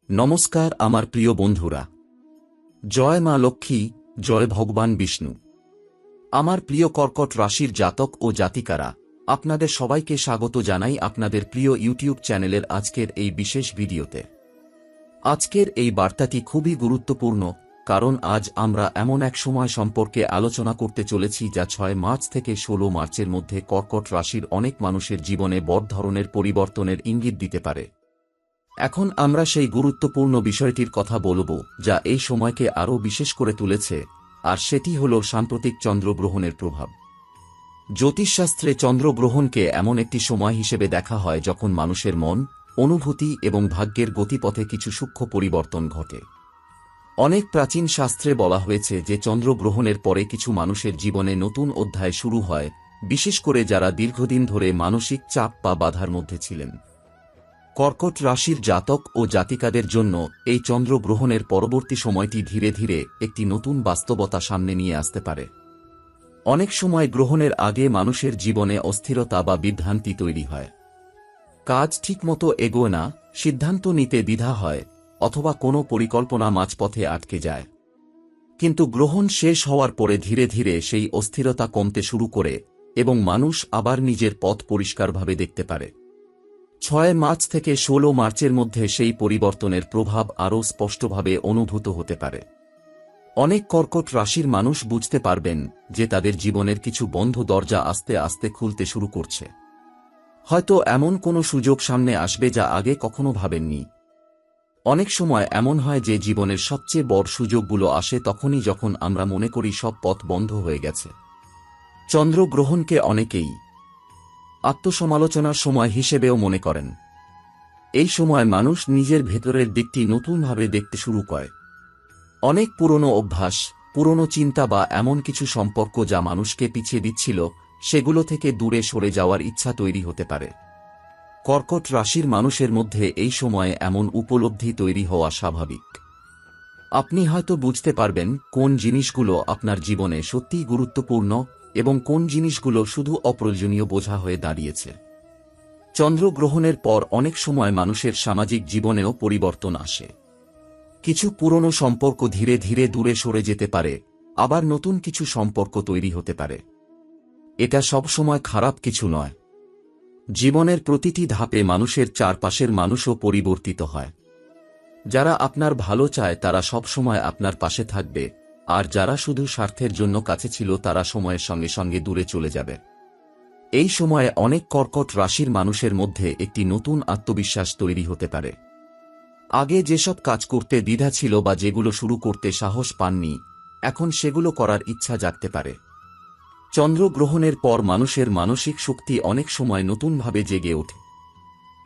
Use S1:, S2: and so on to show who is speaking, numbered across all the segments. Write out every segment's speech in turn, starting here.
S1: নমস্কার আমার প্রিয় বন্ধুরা। জয় মা লক্ষ্মী, জয় ভগবান বিষ্ণু। আমার প্রিয় কর্কট রাশির জাতক ও জাতিকারা, আপনাদের সবাইকে স্বাগত জানাই আপনাদের প্রিয় ইউটিউব চ্যানেলের আজকের এই বিশেষ ভিডিওতে। আজকের এই বার্তাটি খুবই গুরুত্বপূর্ণ, কারণ আজ আমরা এমন এক সময় সম্পর্কে আলোচনা করতে চলেছি যা 6 মার্চ থেকে 16 মার্চের মধ্যে কর্কট রাশির অনেক মানুষের জীবনে বড় ধরনের পরিবর্তনের ইঙ্গিত দিতে পারে। এখন আমরা সেই গুরুত্বপূর্ণ বিষয়টির কথা বলব যা এই সময়কে আরও বিশেষ করে তুলেছে, আর সেটি হল সাম্প্রতিক চন্দ্রগ্রহণের প্রভাব। জ্যোতিষশাস্ত্রে চন্দ্রগ্রহণকে এমন একটি সময় হিসেবে দেখা হয় যখন মানুষের মন, অনুভূতি এবং ভাগ্যের গতিপথে কিছু সূক্ষ্ম পরিবর্তন ঘটে। অনেক প্রাচীন শাস্ত্রে বলা হয়েছে যে চন্দ্রগ্রহণের পরে কিছু মানুষের জীবনে নতুন অধ্যায় শুরু হয়, বিশেষ করে যারা দীর্ঘদিন ধরে মানসিক চাপ বা বাধার মধ্যে ছিলেন। কর্কট রাশির জাতক ও জাতিকাদের জন্য এই চন্দ্রগ্রহণের পরবর্তী সময়টি ধীরে ধীরে একটি নতুন বাস্তবতা সামনে নিয়ে আসতে পারে। অনেক সময় গ্রহণের আগে মানুষের জীবনে অস্থিরতা বা বিভ্রান্তি তৈরি হয়। কাজ ঠিকমতো এগোয় না, সিদ্ধান্ত নিতে দ্বিধা হয়, অথবা কোনো পরিকল্পনা মাঝপথে আটকে যায়। কিন্তু গ্রহণ শেষ হওয়ার পরে ধীরে ধীরে সেই অস্থিরতা কমতে শুরু করে এবং মানুষ আবার নিজের পথ পরিষ্কারভাবে দেখতে পারে। 6 মার্চ থেকে 16 মার্চের মধ্যে সেই পরিবর্তনের প্রভাব আরও স্পষ্টভাবে অনুভূত হতে পারে। অনেক কর্কট রাশির মানুষ বুঝতে পারবেন যে তাদের জীবনের কিছু বন্ধ দরজা আস্তে আস্তে খুলতে শুরু করছে। হয়তো এমন কোনো সুযোগ সামনে আসবে যা আগে কখনো ভাবেননি। অনেক সময় এমন হয় যে জীবনের সবচেয়ে বড় সুযোগগুলো আসে তখনই যখন আমরা মনে করি সব পথ বন্ধ হয়ে গেছে। চন্দ্রগ্রহণকে অনেকেই আত্মসমালোচনার সময় হিসেবেও মনে করেন। এই সময় মানুষ নিজের ভেতরের দিকটি নতুনভাবে দেখতে শুরু করে। অনেক পুরনো অভ্যাস, পুরনো চিন্তা বা এমন কিছু সম্পর্ক যা মানুষকে পিছিয়ে দিচ্ছিল, সেগুলো থেকে দূরে সরে যাওয়ার ইচ্ছা তৈরি হতে পারে। কর্কট রাশির মানুষের মধ্যে এই সময়ে এমন উপলব্ধি তৈরি হওয়া স্বাভাবিক। আপনি হয়তো বুঝতে পারবেন কোন জিনিসগুলো আপনার জীবনে সত্যিই গুরুত্বপূর্ণ এবং কোন জিনিসগুলো শুধু অপ্রয়োজনীয় বোঝা হয়ে দাঁড়িয়েছে। চন্দ্রগ্রহণের পর অনেক সময় মানুষের সামাজিক জীবনেও পরিবর্তন আসে। কিছু পুরনো সম্পর্ক ধীরে ধীরে দূরে সরে যেতে পারে, আবার নতুন কিছু সম্পর্ক তৈরি হতে পারে। এটা সবসময় খারাপ কিছু নয়। জীবনের প্রতিটি ধাপে মানুষের চারপাশের মানুষও পরিবর্তিত হয়। যারা আপনার ভালো চায় তারা সবসময় আপনার পাশে থাকবে, আর যারা শুধু স্বার্থের জন্য কাছে ছিল তারা সময়ের সঙ্গে সঙ্গে দূরে চলে যাবে। এই সময়ে অনেক কর্কট রাশির মানুষের মধ্যে একটি নতুন আত্মবিশ্বাস তৈরি হতে পারে। আগে যেসব কাজ করতে দ্বিধা ছিল বা যেগুলো শুরু করতে সাহস পাননি, এখন সেগুলো করার ইচ্ছা জাগতে পারে। চন্দ্রগ্রহণের পর মানুষের মানসিক শক্তি অনেক সময় নতুনভাবে জেগে ওঠে।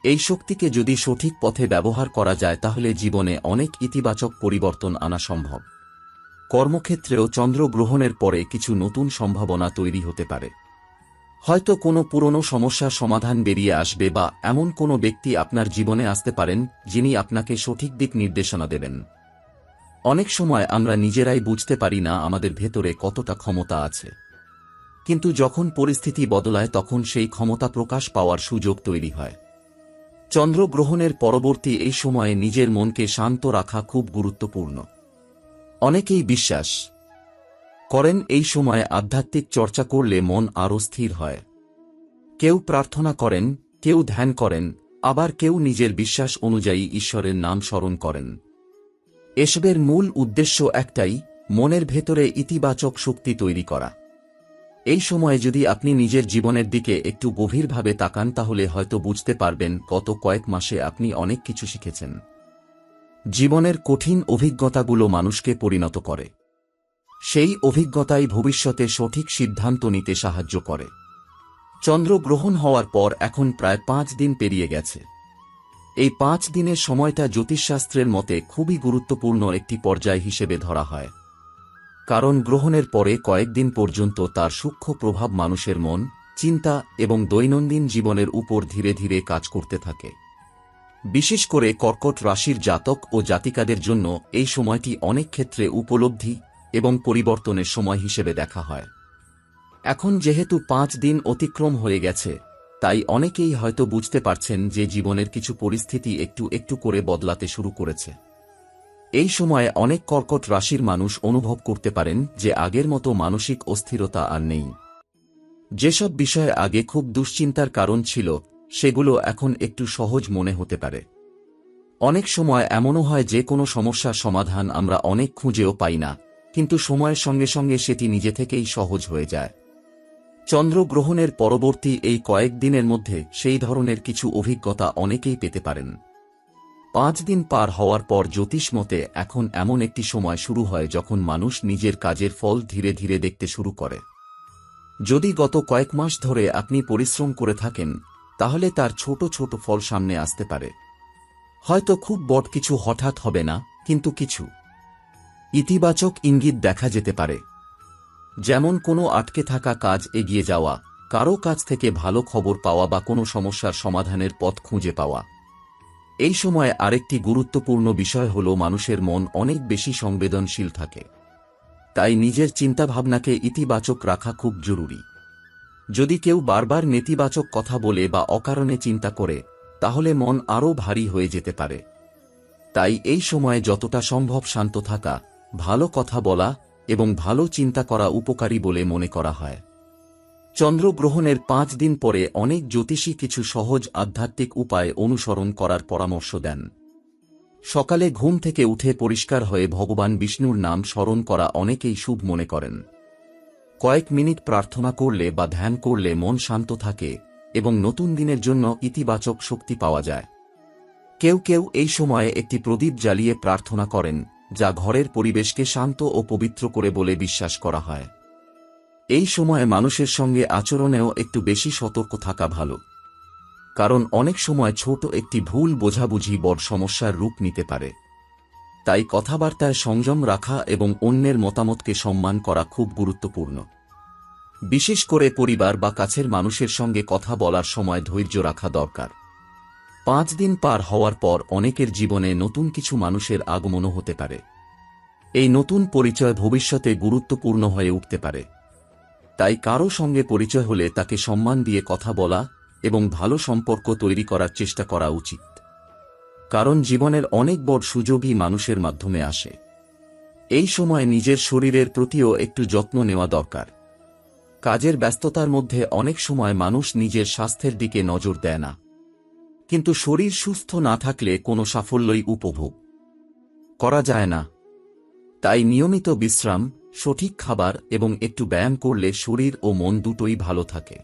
S1: এই শক্তিকে যদি সঠিক পথে ব্যবহার করা যায় তাহলে জীবনে অনেক ইতিবাচক পরিবর্তন আনা সম্ভব। কর্মক্ষেত্রেও চন্দ্রগ্রহণের পরে কিছু নতুন সম্ভাবনা তৈরি হতে পারে। হয়তো কোনো পুরনো সমস্যার সমাধান বেরিয়ে আসবে বা এমন কোনো ব্যক্তি আপনার জীবনে আসতে পারেন যিনি আপনাকে সঠিক দিক নির্দেশনা দেবেন। অনেক সময় আমরা নিজেরাই বুঝতে পারি না আমাদের ভেতরে কতটা ক্ষমতা আছে, কিন্তু যখন পরিস্থিতি বদলায় তখন সেই ক্ষমতা প্রকাশ পাওয়ার সুযোগ তৈরি হয়। চন্দ্রগ্রহণের পরবর্তী এই সময়ে নিজের মনকে শান্ত রাখা খুব গুরুত্বপূর্ণ। অনেকেই বিশ্বাস করেন এই সময়ে আধ্যাত্মিক চর্চা করলে মন আরও স্থির হয়। কেউ প্রার্থনা করেন, কেউ ধ্যান করেন, আবার কেউ নিজের বিশ্বাস অনুযায়ী ঈশ্বরের নাম স্মরণ করেন। এসবের মূল উদ্দেশ্য একটাই, মনের ভেতরে ইতিবাচক শক্তি তৈরি করা। এই সময়ে যদি আপনি নিজের জীবনের দিকে একটু গভীরভাবে তাকান তাহলে হয়তো বুঝতে পারবেন গত কয়েক মাসে আপনি অনেক কিছু শিখেছেন। জীবনের কঠিন অভিজ্ঞতাগুলো মানুষকে পরিণত করে। সেই অভিজ্ঞতাই ভবিষ্যতে সঠিক সিদ্ধান্ত নিতে সাহায্য করে। চন্দ্রগ্রহণ হওয়ার পর এখন প্রায় 5 দিন পেরিয়ে গেছে। এই 5 দিনের সময়টা জ্যোতিষশাস্ত্রের মতে খুবই গুরুত্বপূর্ণ একটি পর্যায় হিসেবে ধরা হয়। কারণ গ্রহণের পরে কয়েকদিন পর্যন্ত তার সূক্ষ্ম প্রভাব মানুষের মন, চিন্তা এবং দৈনন্দিন জীবনের উপর ধীরে ধীরে কাজ করতে থাকে। বিশেষ করে কর্কট রাশির জাতক ও জাতিকাদের জন্য এই সময়টি অনেক ক্ষেত্রে উপলব্ধি এবং পরিবর্তনের সময় হিসেবে দেখা হয়। এখন যেহেতু 5 দিন অতিক্রম হয়ে গেছে, তাই অনেকেই হয়তো বুঝতে পারছেন যে জীবনের কিছু পরিস্থিতি একটু একটু করে বদলাতে শুরু করেছে। এই সময়ে অনেক কর্কট রাশির মানুষ অনুভব করতে পারেন যে আগের মতো মানসিক অস্থিরতা আর নেই। যেসব বিষয়ে আগে খুব দুশ্চিন্তার কারণ ছিল, সেগুলো এখন একটু সহজ মনে হতে পারে। অনেক সময় এমনও হয় যে কোনো সমস্যার সমাধান আমরা অনেক খুঁজেও পাই না, কিন্তু সময়ের সঙ্গে সঙ্গে সেটি নিজে থেকেই সহজ হয়ে যায়। চন্দ্রগ্রহণের পরবর্তী এই কয়েকদিনের মধ্যে সেই ধরনের কিছু অভিজ্ঞতা অনেকেই পেতে পারেন। 5 দিন পার হওয়ার পর জ্যোতিষ মতে এখন এমন একটি সময় শুরু হয় যখন মানুষ নিজের কাজের ফল ধীরে ধীরে দেখতে শুরু করে। যদি গত কয়েক মাস ধরে আপনি পরিশ্রম করে থাকেন, তাহলে তার ছোট ছোট ফল সামনে আসতে পারে। হয়তো খুব বড় কিছু হঠাৎ হবে না, কিন্তু কিছু ইতিবাচক ইঙ্গিত দেখা যেতে পারে। যেমন কোনো আটকে থাকা কাজ এগিয়ে যাওয়া, কারো কাছ থেকে ভালো খবর পাওয়া বা কোনো সমস্যার সমাধানের পথ খুঁজে পাওয়া। এই সময়ে আরেকটি গুরুত্বপূর্ণ বিষয় হল মানুষের মন অনেক বেশি সংবেদনশীল থাকে। তাই নিজের চিন্তাভাবনাকে ইতিবাচক রাখা খুব জরুরি। যদি কেউ বারবার নেতিবাচক কথা বলে বা অকারণে চিন্তা করে, তাহলে মন আরও ভারী হয়ে যেতে পারে। তাই এই সময়ে যতটা সম্ভব শান্ত থাকা, ভালো কথা বলা এবং ভালো চিন্তা করা উপকারী বলে মনে করা হয়। চন্দ্রগ্রহণের 5 দিন পরে অনেক জ্যোতিষী কিছু সহজ আধ্যাত্মিক উপায় অনুসরণ করার পরামর্শ দেন। সকালে ঘুম থেকে উঠে পরিষ্কার হয়ে ভগবান বিষ্ণুর নাম স্মরণ করা অনেকেই শুভ মনে করেন। কয়েক মিনিট প্রার্থনা করলে বা ধ্যান করলে মন শান্ত থাকে এবং নতুন দিনের জন্য ইতিবাচক শক্তি পাওয়া যায়। কেউ কেউ এই সময়ে একটি প্রদীপ জ্বালিয়ে প্রার্থনা করেন, যা ঘরের পরিবেশকে শান্ত ও পবিত্র করে বলে বিশ্বাস করা হয়। এই সময়ে মানুষের সঙ্গে আচরণেও একটু বেশি সতর্ক থাকা ভালো, কারণ অনেক সময় ছোট একটি ভুল বোঝাবুঝি বড় সমস্যার রূপ নিতে পারে। তাই কথাবার্তায় সংযম রাখা এবং অন্যের মতামতকে সম্মান করা খুব গুরুত্বপূর্ণ। বিশেষ করে পরিবার বা কাছের মানুষের সঙ্গে কথা বলার সময় ধৈর্য রাখা দরকার। 5 দিন পার হওয়ার পর অনেকের জীবনে নতুন কিছু মানুষের আগমনও হতে পারে। এই নতুন পরিচয় ভবিষ্যতে গুরুত্বপূর্ণ হয়ে উঠতে পারে। তাই কারো সঙ্গে পরিচয় হলে তাকে সম্মান দিয়ে কথা বলা এবং ভালো সম্পর্ক তৈরি করার চেষ্টা করা উচিত। কারণ জীবনের অনেক বড় সুযোগই মানুষের মাধ্যমে আসে। এই সময় নিজের শরীরের প্রতিও একটু যত্ন নেওয়া দরকার। কাজের ব্যস্ততার মধ্যে অনেক সময় মানুষ নিজের স্বাস্থ্যের দিকে নজর দেয় না, কিন্তু শরীর সুস্থ না থাকলে কোনো সাফল্যই উপভোগ করা যায় না। তাই নিয়মিত বিশ্রাম, সঠিক খাবার এবং একটু ব্যায়াম করলে শরীর ও মন দুটোই ভালো থাকে।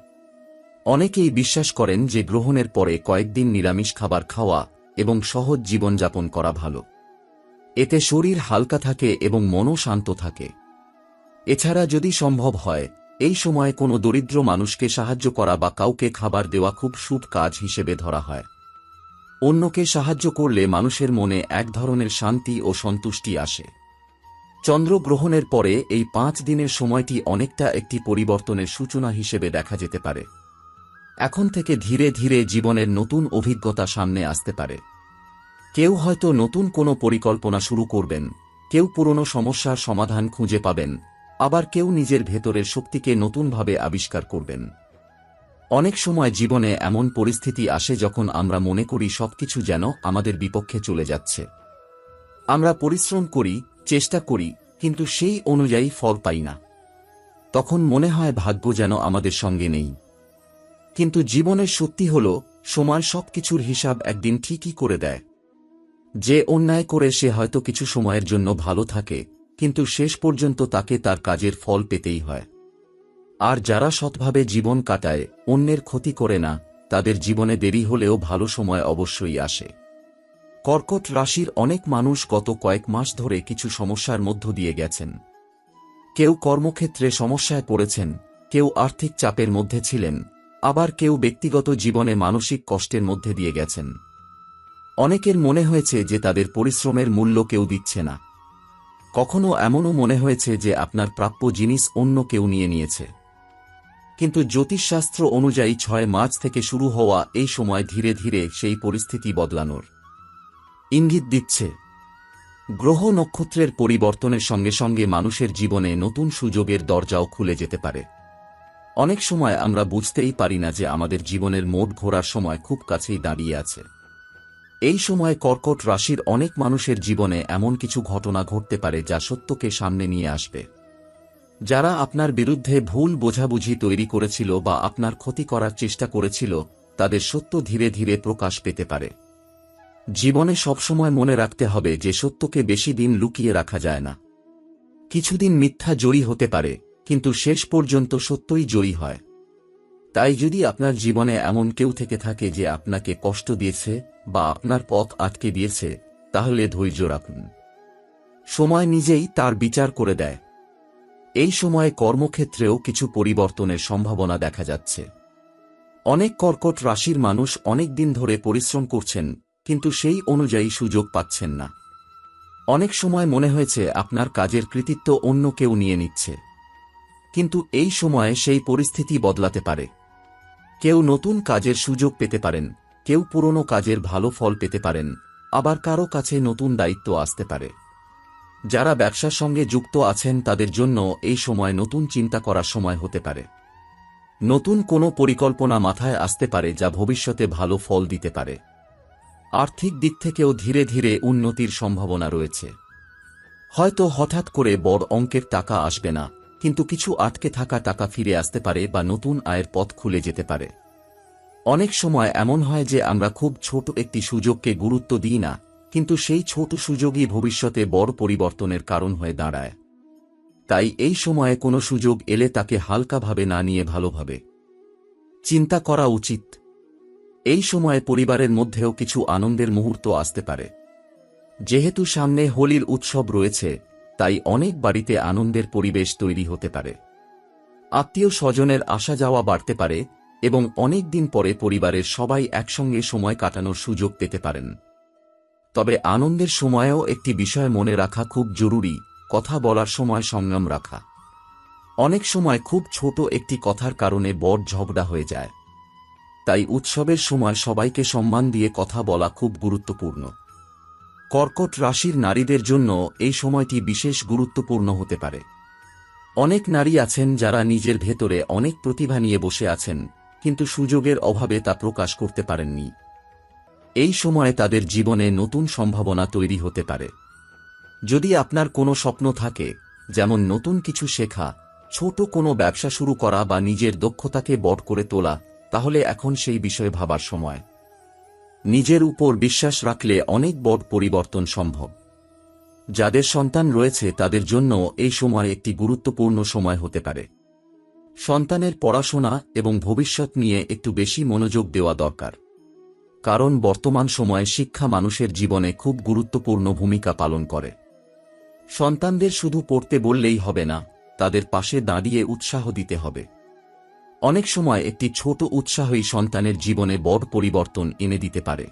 S1: অনেকেই বিশ্বাস করেন যে গ্রহণের পরে কয়েকদিন নিরামিষ খাবার খাওয়া এবং সহজ জীবনযাপন করা ভালো। এতে শরীর হালকা থাকে এবং মনও শান্ত থাকে। এছাড়া যদি সম্ভব হয়, এই সময়ে কোনো দরিদ্র মানুষকে সাহায্য করা বা কাউকে খাবার দেওয়া খুব শুভ কাজ হিসেবে ধরা হয়। অন্যকে সাহায্য করলে মানুষের মনে এক ধরনের শান্তি ও সন্তুষ্টি আসে। চন্দ্রগ্রহণের পরে এই 5 দিনের সময়টি অনেকটা একটি পরিবর্তনের সূচনা হিসেবে দেখা যেতে পারে। এখন থেকে ধীরে ধীরে জীবনের নতুন অভিজ্ঞতা সামনে আসতে পারে। কেউ হয়তো নতুন কোনো পরিকল্পনা শুরু করবেন, কেউ পুরনো সমস্যার সমাধান খুঁজে পাবেন, আবার কেউ নিজের ভেতরের শক্তিকে নতুনভাবে আবিষ্কার করবেন। অনেক সময় জীবনে এমন পরিস্থিতি আসে যখন আমরা মনে করি সবকিছু যেন আমাদের বিপক্ষে চলে যাচ্ছে। আমরা পরিশ্রম করি, চেষ্টা করি, কিন্তু সেই অনুযায়ী ফল পাই না। তখন মনে হয় ভাগ্য যেন আমাদের সঙ্গে নেই। কিন্তু জীবনের সত্যি হল, সময় সবকিছুর হিসাব একদিন ঠিকই করে দেয়। যে অন্যায় করে সে হয়তো কিছু সময়ের জন্য ভালো থাকে, কিন্তু শেষ পর্যন্ত তাকে তার কাজের ফল পেতেই হয়। আর যারা সৎভাবে জীবন কাটায়, অন্যের ক্ষতি করে না, তাদের জীবনে দেরি হলেও ভালো সময় অবশ্যই আসে। কর্কট রাশির অনেক মানুষ গত কয়েক মাস ধরে কিছু সমস্যার মধ্য দিয়ে গেছেন। কেউ কর্মক্ষেত্রে সমস্যায় পড়েছেন, কেউ আর্থিক চাপের মধ্যে ছিলেন, আবার কেউ ব্যক্তিগত জীবনে মানসিক কষ্টের মধ্যে দিয়ে গেছেন। অনেকের মনে হয়েছে যে তাদের পরিশ্রমের মূল্য কেউ দিচ্ছে না। কখনো এমনও মনে হয়েছে যে আপনার প্রাপ্য জিনিস অন্য কেউ নিয়ে নিয়েছে। কিন্তু জ্যোতিষশাস্ত্র অনুযায়ী 6 মার্চ থেকে শুরু হওয়া এই সময় ধীরে ধীরে সেই পরিস্থিতি বদলানোর ইঙ্গিত দিচ্ছে। গ্রহ নক্ষত্রের পরিবর্তনের সঙ্গে সঙ্গে মানুষের জীবনে নতুন সুযোগের দরজাও খুলে যেতে পারে। অনেক সময় আমরা বুঝতেই পারি না যে আমাদের জীবনের মোড় ঘোরার সময় খুব কাছেই দাঁড়িয়ে আছে। এই সময় কর্কট রাশির অনেক মানুষের জীবনে এমন কিছু ঘটনা ঘটতে পারে যা সত্যকে সামনে নিয়ে আসবে। যারা আপনার বিরুদ্ধে ভুল বোঝাবুঝি তৈরি করেছিল বা আপনার ক্ষতি করার চেষ্টা করেছিল, তাদের সত্য ধীরে ধীরে প্রকাশ পেতে পারে। জীবনে সবসময় মনে রাখতে হবে যে সত্যকে বেশি দিন লুকিয়ে রাখা যায় না। কিছুদিন মিথ্যা জয়ী হতে পারে, কিন্তু শেষ পর্যন্ত সত্যই জয়ী হয়। তাই যদি আপনার জীবনে এমন কেউ থেকে থাকে যে আপনাকে কষ্ট দিয়েছে বা আপনার পথ আটকে দিয়েছে, তাহলে ধৈর্য রাখুন। সময় নিজেই তার বিচার করে দেয়। এই সময়ে কর্মক্ষেত্রেও কিছু পরিবর্তনের সম্ভাবনা দেখা যাচ্ছে। অনেক কর্কট রাশির মানুষ অনেক দিন ধরে পরিশ্রম করছেন, কিন্তু সেই অনুযায়ী সুযোগ পাচ্ছেন না। অনেক সময় মনে হয়েছে আপনার কাজের কৃতিত্ব অন্য কেউ নিয়ে নিচ্ছে, কিন্তু এই সময়ে সেই পরিস্থিতি বদলাতে পারে। কেউ নতুন কাজের সুযোগ পেতে পারেন, কেউ পুরনো কাজের ভালো ফল পেতে পারেন, আবার কারো কাছে নতুন দায়িত্ব আসতে পারে। যারা ব্যবসার সঙ্গে যুক্ত আছেন তাদের জন্য এই সময় নতুন চিন্তা করার সময় হতে পারে। নতুন কোনো পরিকল্পনা মাথায় আসতে পারে যা ভবিষ্যতে ভালো ফল দিতে পারে। আর্থিক দিক থেকেও ধীরে ধীরে উন্নতির সম্ভাবনা রয়েছে। হয়তো হঠাৎ করে বড় অঙ্কের টাকা আসবে না, কিন্তু কিছু আটকে থাকা টাকা ফিরে আসতে পারে বা নতুন আয়ের পথ খুলে যেতে পারে। অনেক সময় এমন হয় যে আমরা খুব ছোট একটি সুযোগকে গুরুত্ব দিই না, কিন্তু সেই ছোট সুযোগই ভবিষ্যতে বড় পরিবর্তনের কারণ হয়ে দাঁড়ায়। তাই এই সময়ে কোনো সুযোগ এলে তাকে হালকাভাবে না নিয়ে ভালোভাবে চিন্তা করা উচিত। এই সময়ে পরিবারের মধ্যেও কিছু আনন্দের মুহূর্ত আসতে পারে। যেহেতু সামনে হোলির উৎসব রয়েছে, তাই অনেক বাড়িতে আনন্দের পরিবেশ তৈরি হতে পারে। আত্মীয় স্বজনের আসা যাওয়া বাড়তে পারে এবং অনেক দিন পরে পরিবারের সবাই একসঙ্গে সময় কাটানোর সুযোগ পেতে পারেন। তবে আনন্দের সময়েও একটি বিষয় মনে রাখা খুব জরুরি: কথা বলার সময় সংযম রাখা। অনেক সময় খুব ছোট একটি কথার কারণে বড় ঝগড়া হয়ে যায়। তাই উৎসবের সময় সবাইকে সম্মান দিয়ে কথা বলা খুব গুরুত্বপূর্ণ। কর্কট রাশির নারীদের জন্য এই সময়টি বিশেষ গুরুত্বপূর্ণ হতে পারে। অনেক নারী আছেন যারা নিজের ভেতরে অনেক প্রতিভা নিয়ে বসে আছেন, কিন্তু সুযোগের অভাবে তা প্রকাশ করতে পারেননি। এই সময়ে তাদের জীবনে নতুন সম্ভাবনা তৈরি হতে পারে। যদি আপনার কোনো স্বপ্ন থাকে, যেমন নতুন কিছু শেখা, ছোট কোনো ব্যবসা শুরু করা বা নিজের দক্ষতাকে বড় করে তোলা, তাহলে এখন সেই বিষয়ে ভাবার সময়। নিজের উপর বিশ্বাস রাখলে অনেক বড় পরিবর্তন সম্ভব। যাদের সন্তান রয়েছে তাদের জন্য এই সময় একটি গুরুত্বপূর্ণ সময় হতে পারে। সন্তানের পড়াশোনা এবং ভবিষ্যৎ নিয়ে একটু বেশি মনোযোগ দেওয়া দরকার, কারণ বর্তমান সময়ে শিক্ষা মানুষের জীবনে খুব গুরুত্বপূর্ণ ভূমিকা পালন করে। সন্তানদের শুধু পড়তে বললেই হবে না, তাদের পাশে দাঁড়িয়ে উৎসাহ দিতে হবে। অনেক সময় একটি ছোট উৎসাহই সন্তানের জীবনে বড় পরিবর্তন এনে দিতে পারে।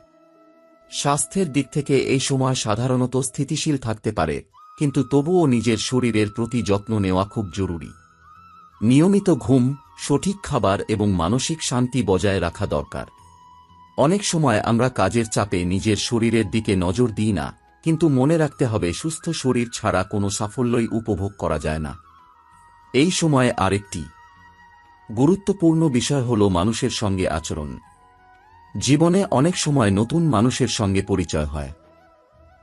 S1: স্বাস্থ্যের দিক থেকে এই সময় সাধারণত স্থিতিশীল থাকতে পারে, কিন্তু তবুও নিজের শরীরের প্রতি যত্ন নেওয়া খুব জরুরি। নিয়মিত ঘুম, সঠিক খাবার এবং মানসিক শান্তি বজায় রাখা দরকার। অনেক সময় আমরা কাজের চাপে নিজের শরীরের দিকে নজর দিই না, কিন্তু মনে রাখতে হবে সুস্থ শরীর ছাড়া কোনো সাফল্যই উপভোগ করা যায় না। এই সময়ে আরেকটি গুরুত্বপূর্ণ বিষয় হল মানুষের সঙ্গে আচরণ। জীবনে অনেক সময় নতুন মানুষের সঙ্গে পরিচয় হয়।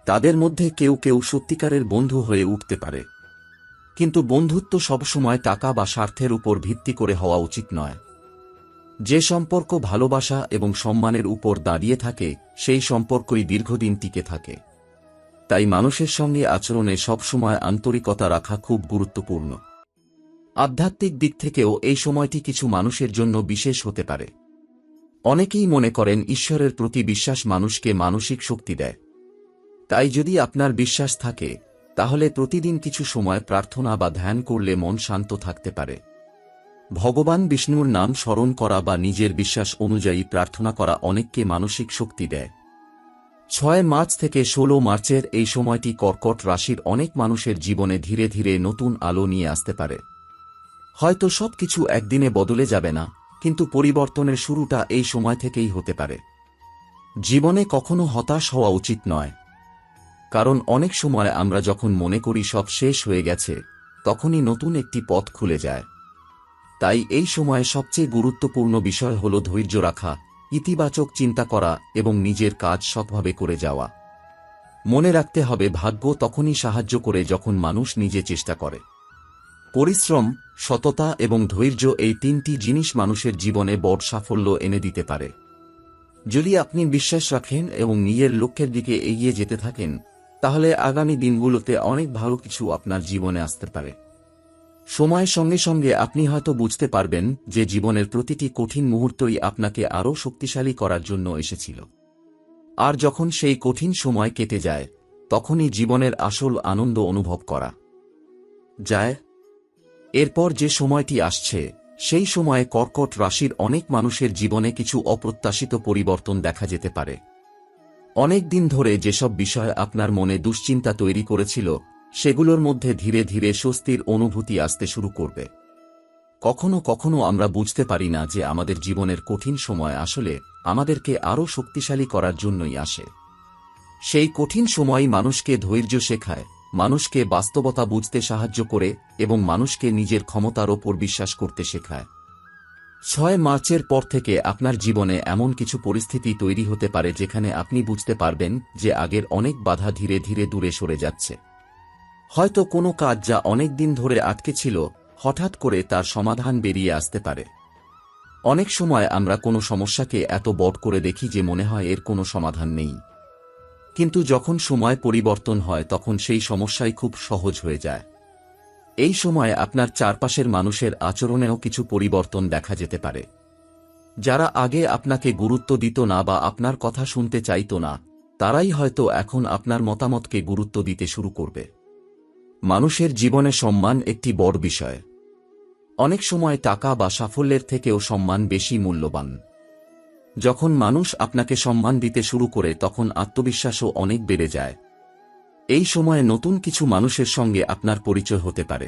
S1: তাদের মধ্যে কেউ কেউ সত্যিকারের বন্ধু হয়ে উঠতে পারে, কিন্তু বন্ধুত্ব সবসময় টাকা বা স্বার্থের উপর ভিত্তি করে হওয়া উচিত নয়। যে সম্পর্ক ভালোবাসা এবং সম্মানের উপর দাঁড়িয়ে থাকে, সেই সম্পর্কই দীর্ঘদিন টিকে থাকে। তাই মানুষের সঙ্গে আচরণে সবসময় আন্তরিকতা রাখা খুব গুরুত্বপূর্ণ। আধ্যাত্মিক দিক থেকেও এই সময়টি কিছু মানুষের জন্য বিশেষ হতে পারে। অনেকেই মনে করেন ঈশ্বরের প্রতি বিশ্বাস মানুষকে মানসিক শক্তি দেয়। তাই যদি আপনার বিশ্বাস থাকে, তাহলে প্রতিদিন কিছু সময় প্রার্থনা বা ধ্যান করলে মন শান্ত থাকতে পারে। ভগবান বিষ্ণুর নাম স্মরণ করা বা নিজের বিশ্বাস অনুযায়ী প্রার্থনা করা অনেককে মানসিক শক্তি দেয়। 6 মার্চ থেকে 16 মার্চের এই সময়টি কর্কট রাশির অনেক মানুষের জীবনে ধীরে ধীরে নতুন আলো নিয়ে আসতে পারে। হয়তো সবকিছু একদিনে বদলে যাবে না, কিন্তু পরিবর্তনের শুরুটা এই সময় থেকেই হতে পারে। জীবনে কখনো হতাশ হওয়া উচিত নয়, কারণ অনেক সময় আমরা যখন মনে করি সব শেষ হয়ে গেছে, তখনই নতুন একটি পথ খুলে যায়। তাই এই সময়ে সবচেয়ে গুরুত্বপূর্ণ বিষয় হল ধৈর্য রাখা, ইতিবাচক চিন্তা করা এবং নিজের কাজ সৎভাবে করে যাওয়া। মনে রাখতে হবে, ভাগ্য তখনই সাহায্য করে যখন মানুষ নিজে চেষ্টা করে। পরিশ্রম, সততা এবং ধৈর্য এই তিনটি জিনিস মানুষের জীবনে বড় সাফল্য এনে দিতে পারে। যদি আপনি বিশ্বাস রাখেন এবং নিজের লক্ষ্যের দিকে এগিয়ে যেতে থাকেন, তাহলে আগামী দিনগুলোতে অনেক ভালো কিছু আপনার জীবনে আসতে পারে। সময়ের সঙ্গে সঙ্গে আপনি হয়তো বুঝতে পারবেন যে জীবনের প্রতিটি কঠিন মুহূর্তই আপনাকে আরও শক্তিশালী করার জন্য এসেছিল। আর যখন সেই কঠিন সময় কেটে যায়, তখনই জীবনের আসল আনন্দ অনুভব করা যায়। এরপর যে সময়টি আসছে, সেই সময়ে কর্কট রাশির অনেক মানুষের জীবনে কিছু অপ্রত্যাশিত পরিবর্তন দেখা যেতে পারে। অনেক দিন ধরে যেসব বিষয় আপনার মনে দুশ্চিন্তা তৈরি করেছিল, সেগুলোর মধ্যে ধীরে ধীরে স্বস্তির অনুভূতি আসতে শুরু করবে। কখনো কখনো আমরা বুঝতে পারি না যে আমাদের জীবনের কঠিন সময় আসলে আমাদেরকে আরও শক্তিশালী করার জন্যই আসে। সেই কঠিন সময়ই মানুষকে ধৈর্য শেখায়, মানুষকে বাস্তবতা বুঝতে সাহায্য করে এবং মানুষকে নিজের ক্ষমতার ওপর বিশ্বাস করতে শেখায়। 6 মার্চের পর থেকে আপনার জীবনে এমন কিছু পরিস্থিতি তৈরি হতে পারে যেখানে আপনি বুঝতে পারবেন যে আগের অনেক বাধা ধীরে ধীরে দূরে সরে যাচ্ছে। হয়তো কোনো কাজ যা অনেক দিন ধরে আটকে ছিল, হঠাৎ করে তার সমাধান বেরিয়ে আসতে পারে। অনেক সময় আমরা কোনো সমস্যাকে এত বড় করে দেখি যে মনে হয় এর কোনো সমাধান নেই। কিন্তু যখন সময় পরিবর্তন হয়, তখন সেই সমস্যাই খুব সহজ হয়ে যায়। এই সময়ে আপনার চারপাশের মানুষের আচরণেও কিছু পরিবর্তন দেখা যেতে পারে। যারা আগে আপনাকে গুরুত্ব দিত না বা আপনার কথা শুনতে চাইত না, তারাই হয়তো এখন আপনার মতামতকে গুরুত্ব দিতে শুরু করবে। মানুষের জীবনে সম্মান একটি বড় বিষয়। অনেক সময় টাকা বা সাফল্যের থেকেও সম্মান বেশি মূল্যবান। যখন মানুষ আপনাকে সম্মান দিতে শুরু করে, তখন আত্মবিশ্বাসও অনেক বেড়ে যায়। এই সময়ে নতুন কিছু মানুষের সঙ্গে আপনার পরিচয় হতে পারে।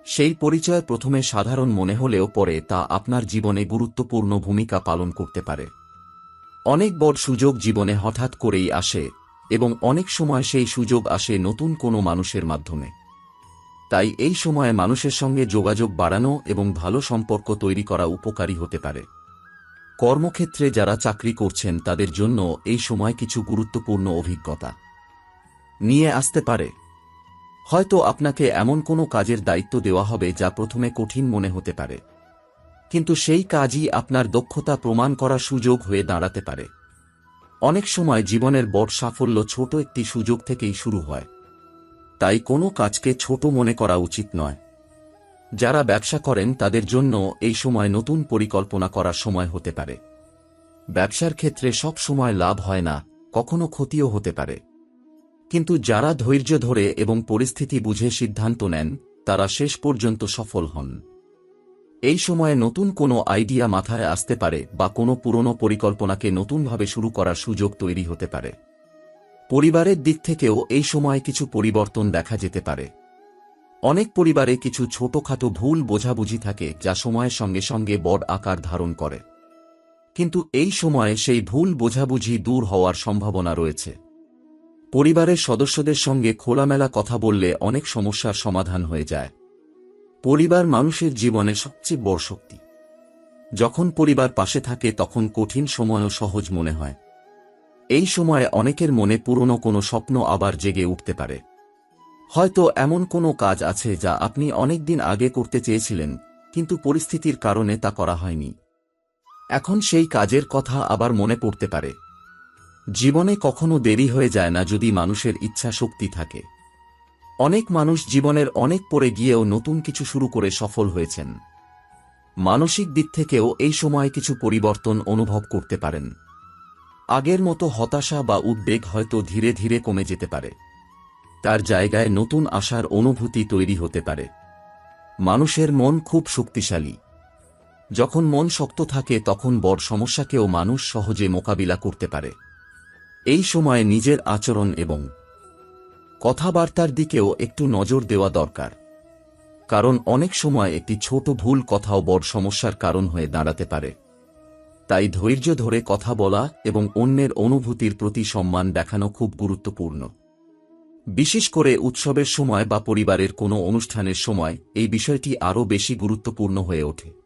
S1: সেই পরিচয় প্রথমে সাধারণ মনে হলেও পরে তা আপনার জীবনে গুরুত্বপূর্ণ ভূমিকা পালন করতে পারে। অনেক বড় সুযোগ জীবনে হঠাৎ করেই আসে এবং অনেক সময় সেই সুযোগ আসে নতুন কোনো মানুষের মাধ্যমে। তাই এই সময়ে মানুষের সঙ্গে যোগাযোগ বাড়ানো এবং ভালো সম্পর্ক তৈরি করা উপকারী হতে পারে। কর্মক্ষেত্রে যারা চাকরি করছেন, তাদের জন্য এই সময় কিছু গুরুত্বপূর্ণ অভিজ্ঞতা নিয়ে আসতে পারে। হয়তো আপনাকে এমন কোনো কাজের দায়িত্ব দেওয়া হবে যা প্রথমে কঠিন মনে হতে পারে, কিন্তু সেই কাজই আপনার দক্ষতা প্রমাণ করার সুযোগ হয়ে দাঁড়াতে পারে। অনেক সময় জীবনের বড় সাফল্য ছোট একটি সুযোগ থেকেই শুরু হয়। তাই কোনো কাজকে ছোট মনে করা উচিত নয়। যারা ব্যবসা করেন, তাদের জন্য এই সময় নতুন পরিকল্পনা করার সময় হতে পারে। ব্যবসার ক্ষেত্রে সব সময় লাভ হয় না, কখনো ক্ষতিও হতে পারে। কিন্তু যারা ধৈর্য ধরে এবং পরিস্থিতি বুঝে সিদ্ধান্ত নেন, তারা শেষ পর্যন্ত সফল হন। এই সময়ে নতুন কোনো আইডিয়া মাথায় আসতে পারে বা কোনো পুরনো পরিকল্পনাকে নতুনভাবে শুরু করার সুযোগ তৈরি হতে পারে। পরিবারের দিক থেকেও এই সময় কিছু পরিবর্তন দেখা যেতে পারে। অনেক পরিবারে কিছু ছোটখাটো ভুল বোঝাবুঝি থাকে যা সময়ের সঙ্গে সঙ্গে বড় আকার ধারণ করে। কিন্তু এই সময়ে সেই ভুল বোঝাবুঝি দূর হওয়ার সম্ভাবনা রয়েছে। পরিবারের সদস্যদের সঙ্গে খোলামেলা কথা বললে অনেক সমস্যার সমাধান হয়ে যায়। পরিবার মানুষের জীবনে সবচেয়ে বড় শক্তি। যখন পরিবার পাশে থাকে, তখন কঠিন সময়ও সহজ মনে হয়। এই সময়ে অনেকের মনে পুরনো কোনো স্বপ্ন আবার জেগে উঠতে পারে। হয়তো এমন কোনো কাজ আছে যা আপনি অনেক দিন আগে করতে চেয়েছিলেন, কিন্তু পরিস্থিতির কারণে তা করা হয়নি। এখন সেই কাজের কথা আবার মনে পড়তে পারে। জীবনে কখনো দেরি হয়ে যায় না যদি মানুষের ইচ্ছা শক্তি থাকে। অনেক মানুষ জীবনের অনেক পরে গিয়েও নতুন কিছু শুরু করে সফল হয়েছেন। মানসিক দিক থেকেও এই সময় কিছু পরিবর্তন অনুভব করতে পারেন। আগের মতো হতাশা বা উদ্বেগ হয়তো ধীরে ধীরে কমে যেতে পারে। তার জায়গায় নতুন আশার অনুভূতি তৈরি হতে পারে। মানুষের মন খুব শক্তিশালী। যখন মন শক্ত থাকে, তখন বড় সমস্যাকেও মানুষ সহজে মোকাবিলা করতে পারে। এই সময়ে নিজের আচরণ এবং কথাবার্তার দিকেও একটু নজর দেওয়া দরকার, কারণ অনেক সময় একটি ছোট ভুল কথাও বড় সমস্যার কারণ হয়ে দাঁড়াতে পারে। তাই ধৈর্য ধরে কথা বলা এবং অন্যের অনুভূতির প্রতি সম্মান দেখানো খুব গুরুত্বপূর্ণ। বিশেষ করে উৎসবের সময় বা পরিবারের কোনো অনুষ্ঠানের সময় এই বিষয়টি আরও বেশি গুরুত্বপূর্ণ হয়ে ওঠে।